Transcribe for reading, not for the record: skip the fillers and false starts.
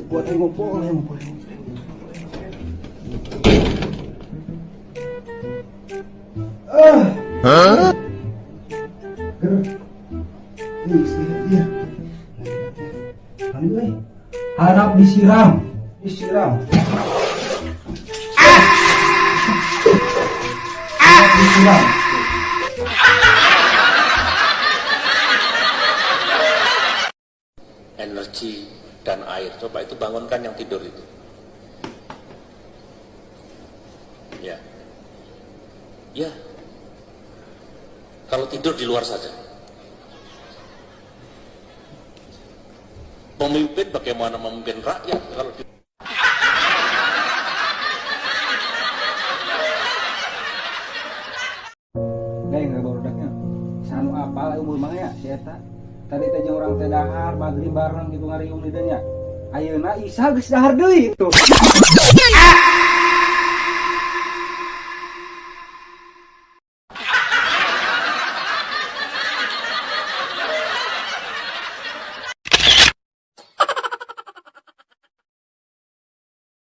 Buat yang ngompol. Hah? Iya. Harap disiram. Harap disiram. Energi dan air, coba itu bangunkan yang tidur itu. Ya, kalau tidur di luar saja. Pemimpin bagaimana memimpin rakyat kalau di... Nggak baru sanu apa lah umur mangnya si eta. Tadi teh orang teh dahar maghrib bareng gitu ngariung di dinya. Ayeuna Isa geus dahar deui itu.